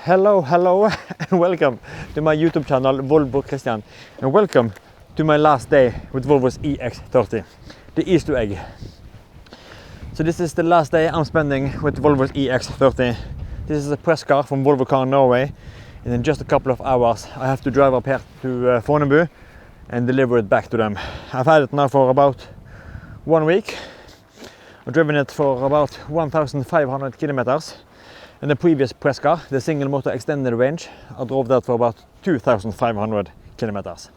Hello and welcome to my YouTube channel Volvo Christian, and welcome to my last day with Volvo's EX30, the Easter egg. So this is the last day I'm spending with Volvo's EX30. This is a press car from Volvo Car Norway, and in just a couple of hours I have to drive up here to Fornebu and deliver it back to them. I've had it now for about 1 week. I've driven it for about 1,500 kilometers. And the previous press car, the single motor extended range, I drove that for about 2,500 kilometers.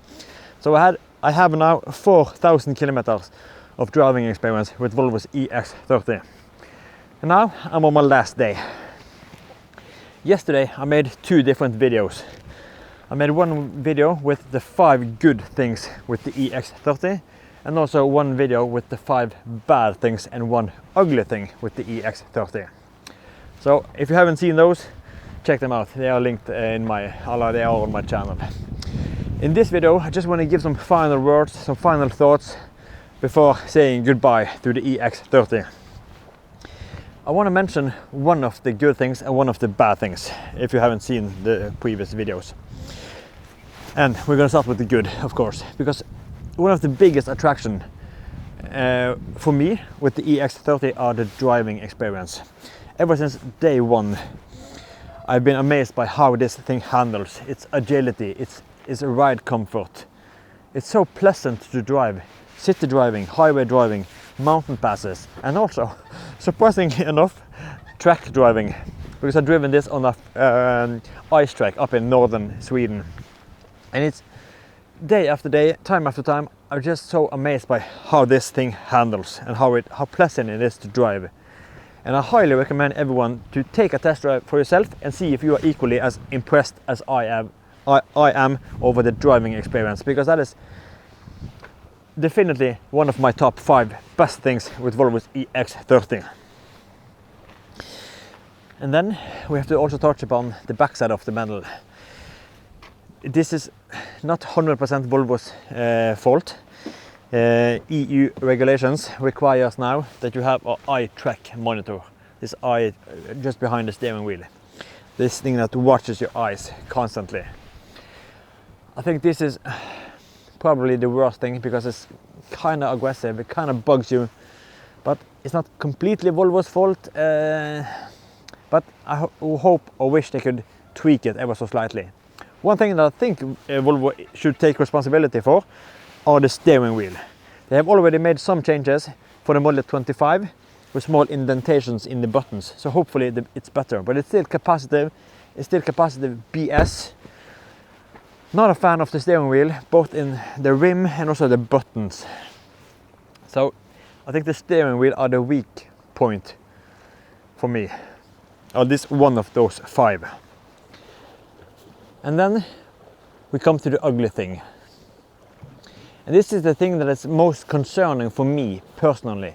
So I have now 4,000 kilometers of driving experience with Volvo's EX30. And now I'm on my last day. Yesterday I made 2 different videos. I made one video with the 5 good things with the EX30, and also one video with the 5 bad things and 1 ugly thing with the EX30. So if you haven't seen those, check them out. They are linked they are on my channel. In this video, I just want to give some final words, some final thoughts before saying goodbye to the EX30. I want to mention one of the good things and one of the bad things, if you haven't seen the previous videos. And we're going to start with the good, of course, because one of the biggest attractions for me with the EX30 are the driving experience. Ever since day one, I've been amazed by how this thing handles, its agility, its ride comfort. It's so pleasant to drive, city driving, highway driving, mountain passes, and also, surprisingly enough, track driving. Because I've driven this on a ice track up in northern Sweden. And it's day after day, time after time, I'm just so amazed by how this thing handles and how pleasant it is to drive. And I highly recommend everyone to take a test drive for yourself and see if you are equally as impressed as I am over the driving experience, because that is definitely one of my top 5 best things with Volvo's EX30. And then we have to also touch upon the backside of the medal. This is not 100% Volvo's fault. EU regulations requires now that you have an eye track monitor. This eye just behind the steering wheel. This thing that watches your eyes constantly. I think this is probably the worst thing, because it's kind of aggressive, it kind of bugs you. But it's not completely Volvo's fault. But I hope or wish they could tweak it ever so slightly. One thing that I think Volvo should take responsibility for are the steering wheel. They have already made some changes for the model 25 with small indentations in the buttons, so hopefully it's better, but it's still capacitive. BS. Not a fan of the steering wheel, both in the rim and also the buttons. So I think the steering wheel are the weak point for me, or this one of those 5. And then we come to the ugly thing. And this is the thing that is most concerning for me personally.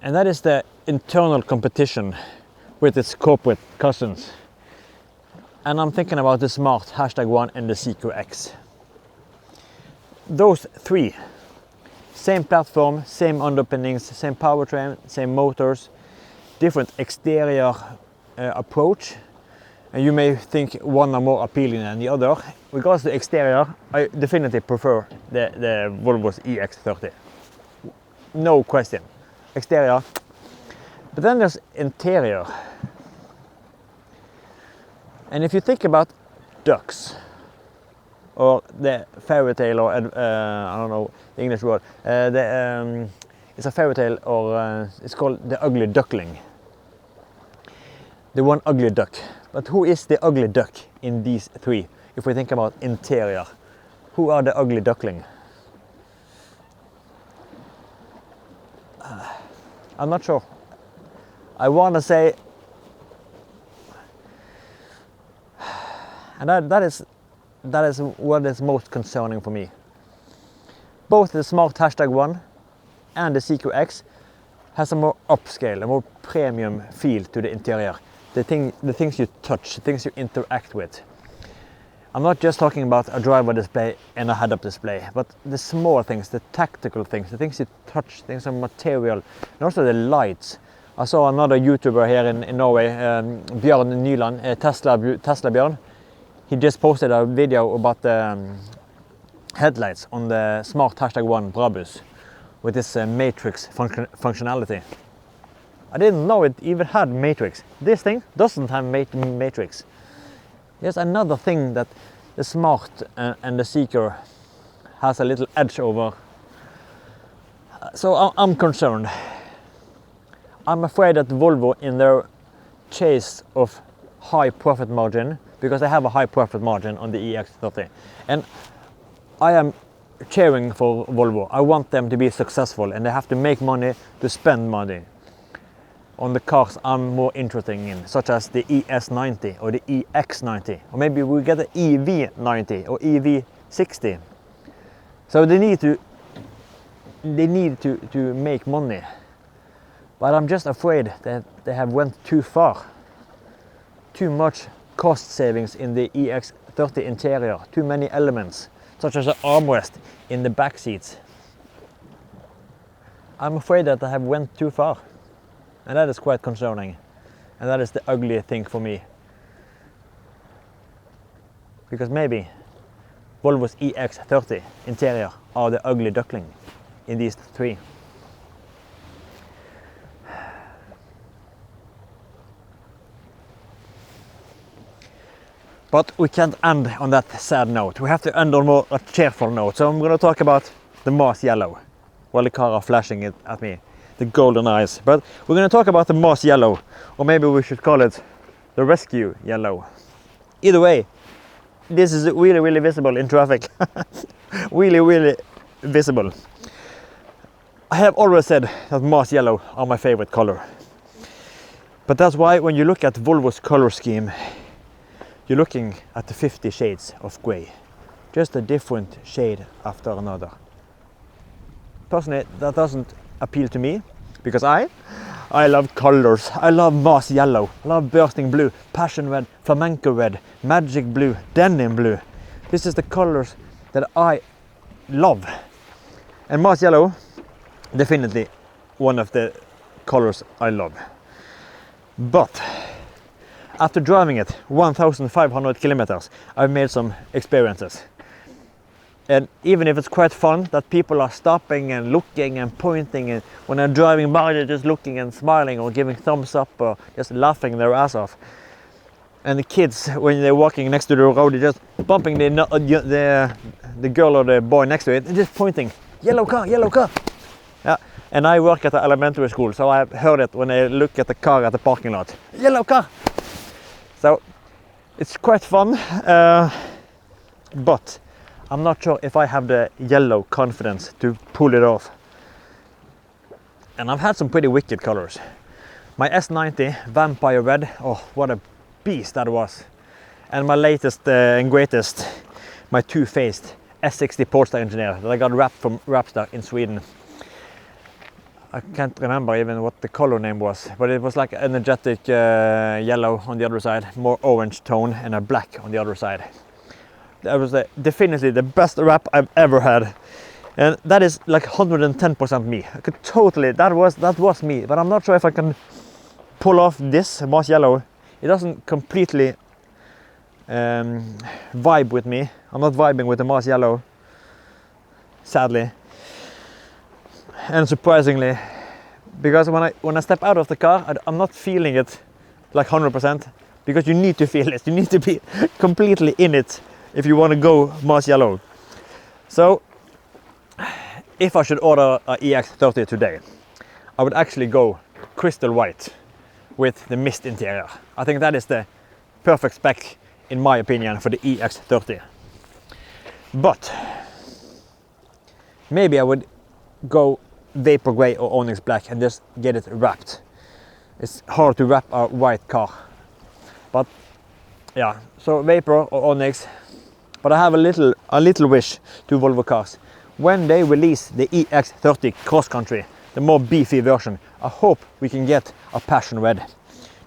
And that is the internal competition with its corporate cousins. And I'm thinking about the Smart #1 and the CQX. Those 3, same platform, same underpinnings, same powertrain, same motors, different exterior approach. And you may think one are more appealing than the other. Regards to exterior, I definitely prefer the Volvo's EX30. No question. Exterior. But then there's interior. And if you think about ducks, or the fairy tale, or I don't know the English word, it's a fairy tale, or it's called the ugly duckling. The one ugly duck. But who is the ugly duck in these 3? If we think about interior, who are the ugly duckling? I'm not sure. I want to say, and that is what is most concerning for me. Both the Smart #1 and the CQX has a more upscale, a more premium feel to the interior. The things you touch, the things you interact with. I'm not just talking about a driver display and a head-up display, but the small things, the tactical things, the things you touch, things of material, and also the lights. I saw another YouTuber here in Norway, Bjørn Nyland, Tesla Bjørn. He just posted a video about the headlights on the smart #1 Brabus with this matrix functionality. I didn't know it even had matrix. This thing doesn't have matrix. Here's another thing that the Smart and the Seeker has a little edge over. So I'm concerned. I'm afraid that Volvo, in their chase of high profit margin, because they have a high profit margin on the EX30, and I am cheering for Volvo. I want them to be successful, and they have to make money to spend money on the cars I'm more interested in, such as the ES90 or the EX90, or maybe we get the EV90 or EV60. So they need to make money. But I'm just afraid that they have went too far. Too much cost savings in the EX30 interior, too many elements, such as an armrest in the back seats. I'm afraid that they have went too far. And that is quite concerning. And that is the ugly thing for me. Because maybe Volvo's EX30 interior are the ugly duckling in these three. But we can't end on that sad note. We have to end on a cheerful note. So I'm going to talk about the Moss Yellow while the car are flashing it at me. The golden eyes. But we're going to talk about the Moss Yellow, or maybe we should call it the Rescue Yellow. Either way, this is really visible in traffic. really visible. I have always said that Moss Yellow are my favorite color. But that's why when you look at Volvo's color scheme, you're looking at the 50 shades of grey. Just a different shade after another. Personally, that doesn't appeal to me, because I love colors. I love Moss Yellow, I love Bursting Blue, Passion Red, Flamenco Red, Magic Blue, Denim Blue. This is the colors that I love. And Moss Yellow, definitely one of the colors I love. But after driving it 1,500 kilometers, I've made some experiences. And even if it's quite fun that people are stopping and looking and pointing, and when they're driving by they're just looking and smiling or giving thumbs up or just laughing their ass off. And the kids, when they're walking next to the road, they're just bumping the girl or the boy next to it and just pointing, yellow car, yellow car. Yeah. And I work at the elementary school, so I've heard it when I look at the car at the parking lot. Yellow car! So it's quite fun, but I'm not sure if I have the yellow confidence to pull it off. And I've had some pretty wicked colors. My S90 Vampire Red, oh what a beast that was. And my latest and greatest, my two-faced S60 Polestar Engineer that I got wrapped from Rapstar in Sweden. I can't remember even what the color name was, but it was like energetic yellow on the other side, more orange tone, and a black on the other side. That was definitely the best wrap I've ever had, and that is like 110% me. I could totally, that was me, but I'm not sure if I can pull off this Moss Yellow. It doesn't completely vibe with me. I'm not vibing with the Moss Yellow, sadly. And surprisingly, because when I step out of the car, I'm not feeling it like 100%, because you need to feel it. You need to be completely in it if you want to go Moss Yellow. So, if I should order an EX30 today, I would actually go crystal white with the mist interior. I think that is the perfect spec, in my opinion, for the EX30. But maybe I would go Vapor Grey or Onyx Black and just get it wrapped. It's hard to wrap a white car. But yeah, so Vapor or Onyx. But I have a little wish to Volvo cars. When they release the EX30 Cross Country, the more beefy version, I hope we can get a Passion Red.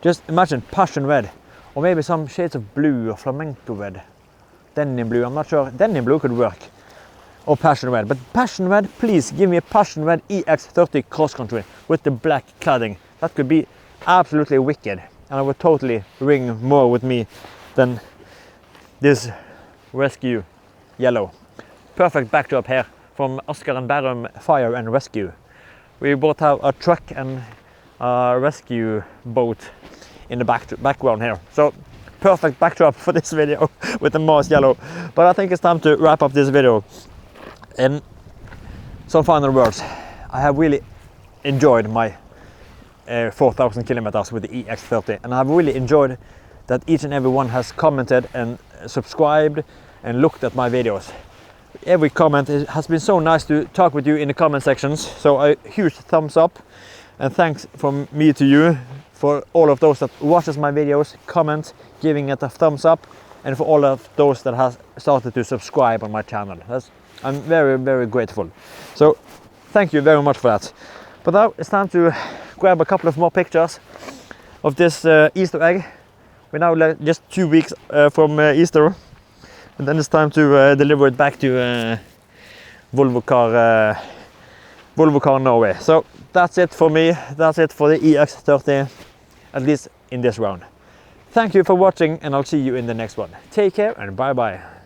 Just imagine Passion Red, or maybe some shades of blue or Flamenco Red. Denim Blue, I'm not sure. Denim Blue could work. Or Passion Red, but Passion Red, please give me a Passion Red EX30 Cross Country with the black cladding. That could be absolutely wicked, and I would totally bring more with me than this Rescue yellow. Perfect backdrop here from Asker and Bærum Fire and Rescue. We both have a truck and a rescue boat in the background here. So perfect backdrop for this video with the Mars yellow. But I think it's time to wrap up this video. In some final words, I have really enjoyed my 4,000 kilometers with the EX30, and I've really enjoyed that each and every one has commented and subscribed and looked at my videos. Every comment has been so nice to talk with you in the comment sections, so a huge thumbs up and thanks from me to you for all of those that watches my videos, comment, giving it a thumbs up, and for all of those that has started to subscribe on my channel. I'm very, very grateful. So thank you very much for that. But now it's time to grab a couple of more pictures of this Easter egg. We're now just 2 weeks from Easter, and then it's time to deliver it back to Volvo Car Norway. So that's it for me. That's it for the EX30, at least in this round. Thank you for watching, and I'll see you in the next one. Take care and bye bye.